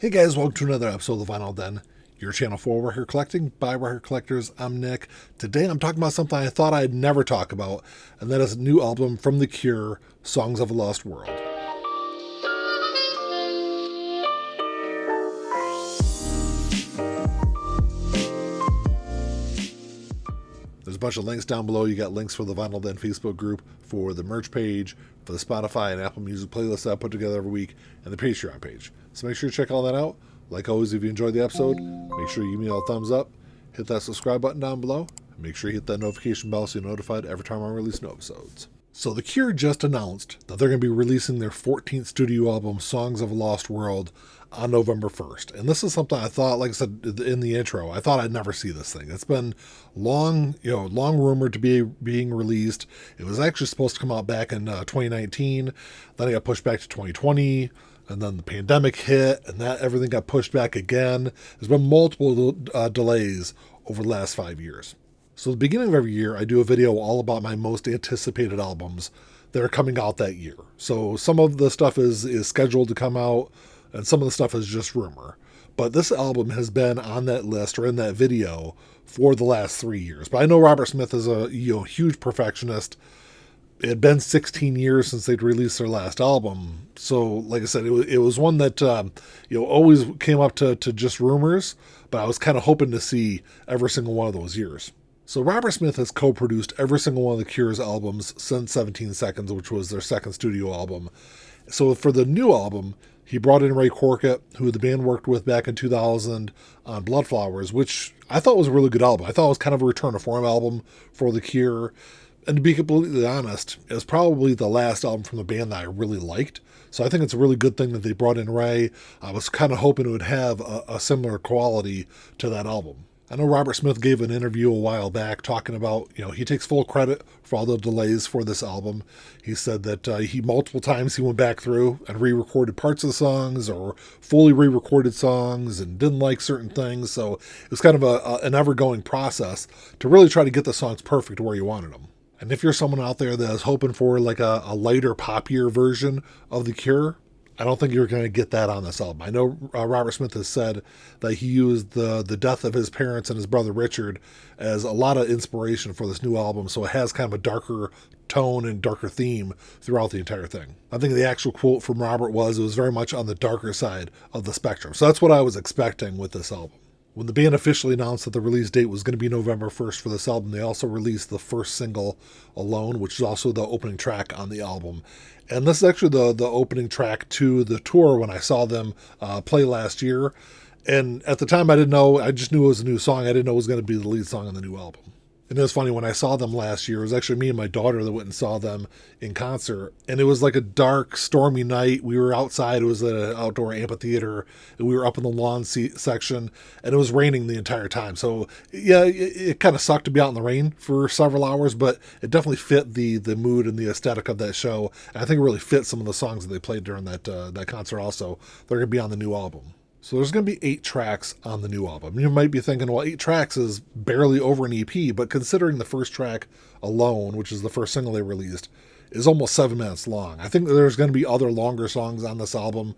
Hey guys, welcome to another episode of the Vinyl Den, your channel for record collecting by record collectors. I'm Nick. Today I'm talking about something I thought I'd never talk about, and that is a new album from The Cure, Songs of a Lost World. There's a bunch of links down below. You got links for the Vinyl Den Facebook group, for the merch page, for the Spotify and Apple Music playlist that I put together every week, and the Patreon page. So make sure to check all that out. Like always, if you enjoyed the episode, make sure you give me a thumbs up, hit that subscribe button down below, and make sure you hit that notification bell so you're notified every time I release new episodes. So The Cure just announced that they're going to be releasing their 14th studio album, Songs of a Lost World, on November 1st. And this is something I thought, like I said in the intro, I thought I'd never see this thing. It's been long rumored to be being released. It was actually supposed to come out back in 2019. Then it got pushed back to 2020. And then the pandemic hit, and that everything got pushed back again. There's been multiple delays over the last 5 years. So at the beginning of every year, I do a video all about my most anticipated albums that are coming out that year. So some of the stuff is scheduled to come out, and some of the stuff is just rumor. But this album has been on that list or in that video for the last 3 years. But I know Robert Smith is a huge perfectionist. It had been 16 years since they'd released their last album. So, like I said, it was one that, always came up to just rumors, but I was kind of hoping to see every single one of those years. So Robert Smith has co-produced every single one of The Cure's albums since 17 Seconds, which was their second studio album. So for the new album, he brought in Ray Corkett, who the band worked with back in 2000 on Bloodflowers, which I thought was a really good album. I thought it was kind of a return to form album for The Cure. And to be completely honest, it was probably the last album from the band that I really liked. So I think it's a really good thing that they brought in Ray. I was kind of hoping it would have a similar quality to that album. I know Robert Smith gave an interview a while back talking about, he takes full credit for all the delays for this album. He said that he multiple times he went back through and re-recorded parts of the songs or fully re-recorded songs and didn't like certain things. So it was kind of an ever-going process to really try to get the songs perfect where you wanted them. And if you're someone out there that is hoping for like a lighter, poppier version of The Cure, I don't think you're going to get that on this album. I know Robert Smith has said that he used the death of his parents and his brother Richard as a lot of inspiration for this new album, so it has kind of a darker tone and darker theme throughout the entire thing. I think the actual quote from Robert was, it was very much on the darker side of the spectrum. So that's what I was expecting with this album. When the band officially announced that the release date was going to be November 1st for this album, they also released the first single, Alone, which is also the opening track on the album. And this is actually the opening track to the tour when I saw them play last year. And at the time I didn't know, I just knew it was a new song. I didn't know it was going to be the lead song on the new album. And it was funny, when I saw them last year, it was actually me and my daughter that went and saw them in concert. And it was like a dark, stormy night. We were outside. It was at an outdoor amphitheater. And we were up in the lawn section. And it was raining the entire time. So, yeah, it kind of sucked to be out in the rain for several hours. But it definitely fit the mood and the aesthetic of that show. And I think it really fit some of the songs that they played during that concert also. They're going to be on the new album. So there's going to be 8 tracks on the new album. You might be thinking, well, 8 tracks is barely over an EP, but considering the first track, Alone, which is the first single they released, is almost 7 minutes long. I think there's going to be other longer songs on this album,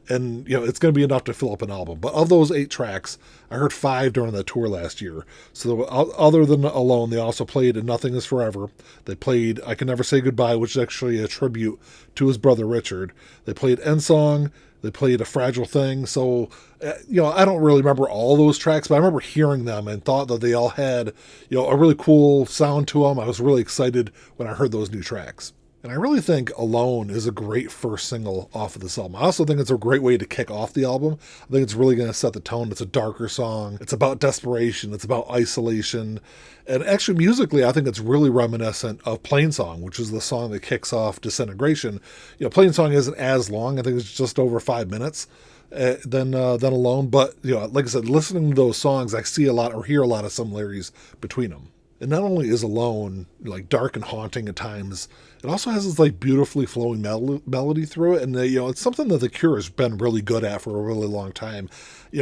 and it's going to be enough to fill up an album. But of those 8 tracks, I heard 5 during that tour last year. So other than Alone, they also played Nothing Is Forever. They played I Can Never Say Goodbye, which is actually a tribute to his brother Richard. They played End Song. They played A Fragile Thing. So, I don't really remember all those tracks, but I remember hearing them and thought that they all had, a really cool sound to them. I was really excited when I heard those new tracks. And I really think Alone is a great first single off of this album. I also think it's a great way to kick off the album. I think it's really going to set the tone. It's a darker song. It's about desperation. It's about isolation. And actually, musically, I think it's really reminiscent of Plainsong, which is the song that kicks off Disintegration. Plainsong isn't as long. I think it's just over 5 minutes than Alone. But, like I said, listening to those songs, I see a lot or hear a lot of similarities between them. And not only is Alone like dark and haunting at times, it also has this like beautifully flowing melody through it. And it's something that The Cure has been really good at for a really long time.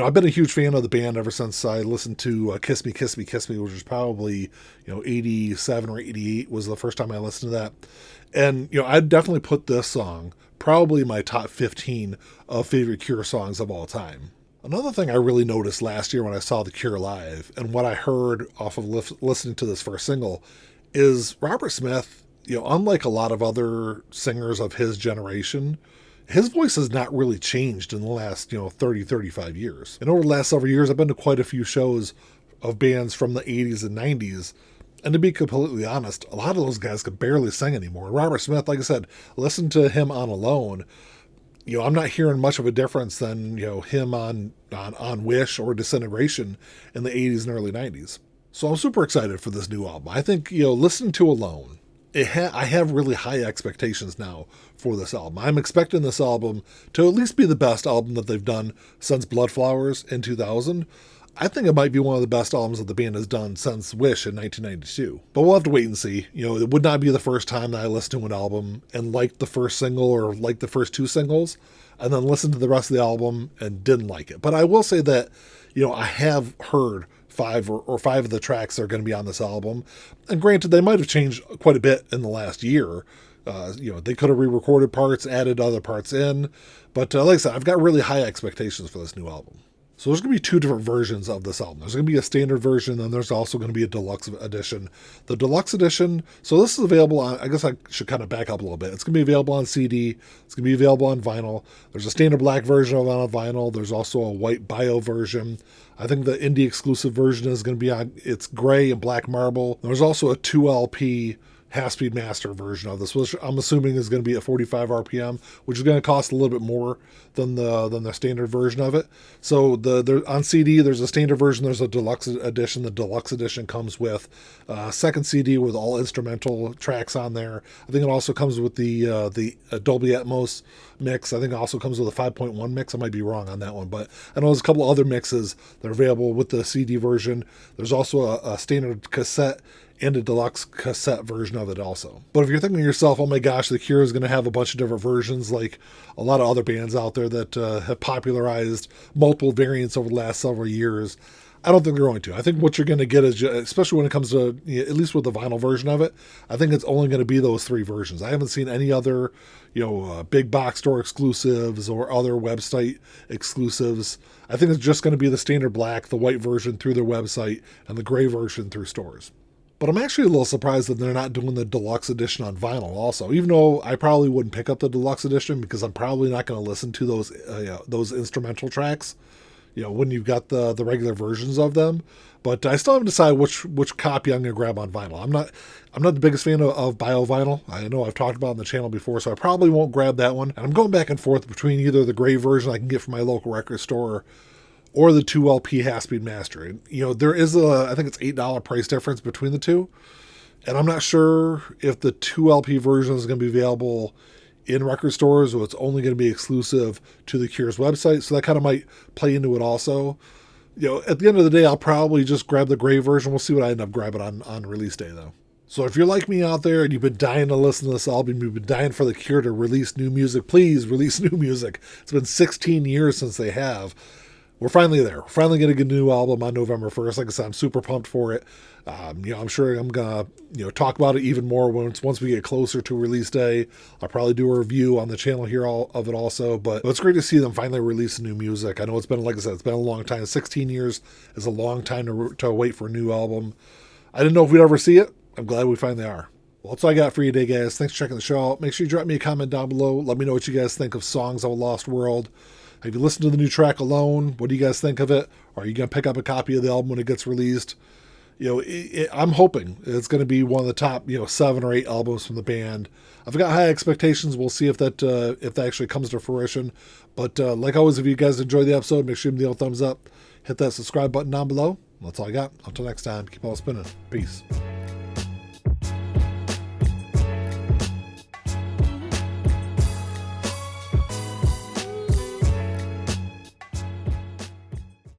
I've been a huge fan of the band ever since I listened to Kiss Me, Kiss Me, Kiss Me, which was probably 87 or 88 was the first time I listened to that. And I'd definitely put this song probably my top 15 of favorite Cure songs of all time. Another thing I really noticed last year when I saw The Cure live, and what I heard off of listening to this first single, is Robert Smith, unlike a lot of other singers of his generation, his voice has not really changed in the last, 30, 35 years. And over the last several years, I've been to quite a few shows of bands from the 80s and 90s. And to be completely honest, a lot of those guys could barely sing anymore. Robert Smith, like I said, listen to him on Alone. I'm not hearing much of a difference than, him on Wish or Disintegration in the 80s and early 90s. So I'm super excited for this new album. I think, listening to Alone, I have really high expectations now for this album. I'm expecting this album to at least be the best album that they've done since Bloodflowers in 2000. I think it might be one of the best albums that the band has done since Wish in 1992. But we'll have to wait and see. It would not be the first time that I listened to an album and liked the first single or liked the first two singles, and then listened to the rest of the album and didn't like it. But I will say that, I have heard five of the tracks that are going to be on this album. And granted, they might have changed quite a bit in the last year. They could have re-recorded parts, added other parts in. But like I said, I've got really high expectations for this new album. So there's going to be two different versions of this album. There's going to be a standard version, and there's also going to be a deluxe edition. The deluxe edition, so this is available on, I guess I should kind of back up a little bit. It's going to be available on CD. It's going to be available on vinyl. There's a standard black version of it on vinyl. There's also a white bio version. I think the indie exclusive version is going to be on, it's gray and black marble. There's also a 2LP half-speed master version of this, which I'm assuming is going to be at 45 RPM, which is going to cost a little bit more than the standard version of it. So on CD, there's a standard version, there's a deluxe edition. The deluxe edition comes with a second CD with all instrumental tracks on there. I think it also comes with the Dolby Atmos mix. I think it also comes with a 5.1 mix. I might be wrong on that one, but I know there's a couple other mixes that are available with the CD version. There's also a standard cassette and a deluxe cassette version of it also. But if you're thinking to yourself, oh my gosh, The Cure is going to have a bunch of different versions like a lot of other bands out there that have popularized multiple variants over the last several years, I don't think they're going to. I think what you're going to get is, especially when it comes to, at least with the vinyl version of it, I think it's only going to be those three versions. I haven't seen any other, big box store exclusives or other website exclusives. I think it's just going to be the standard black, the white version through their website, and the gray version through stores. But I'm actually a little surprised that they're not doing the deluxe edition on vinyl also, even though I probably wouldn't pick up the deluxe edition because I'm probably not going to listen to those instrumental tracks, when you've got the regular versions of them. But I still haven't decided which copy I'm going to grab on vinyl. I'm not the biggest fan of bio vinyl. I know I've talked about it on the channel before, so I probably won't grab that one. And I'm going back and forth between either the gray version I can get from my local record store or the 2LP half-speed master. There is I think it's $8 price difference between the two. And I'm not sure if the 2LP version is going to be available in record stores or it's only going to be exclusive to the Cure's website. So that kind of might play into it also. At the end of the day, I'll probably just grab the gray version. We'll see what I end up grabbing on release day though. So if you're like me out there and you've been dying to listen to this album, you've been dying for The Cure to release new music, please release new music. It's been 16 years since they have. We're finally there. We're finally going to get a new album on November 1st. Like I said, I'm super pumped for it. I'm sure I'm going to, talk about it even more once we get closer to release day. I'll probably do a review on the channel here of it also. But it's great to see them finally release new music. I know it's been, like I said, it's been a long time. 16 years is a long time to wait for a new album. I didn't know if we'd ever see it. I'm glad we finally are. Well, that's all I got for you today, guys. Thanks for checking the show out. Make sure you drop me a comment down below. Let me know what you guys think of Songs of a Lost World. Have you listened to the new track Alone? What do you guys think of it? Are you going to pick up a copy of the album when it gets released? I'm hoping it's going to be one of the top, 7 or 8 albums from the band. I've got high expectations. We'll see if that actually comes to fruition. But like always, if you guys enjoyed the episode, make sure you give me the old thumbs up. Hit that subscribe button down below. That's all I got. Until next time, keep on spinning. Peace.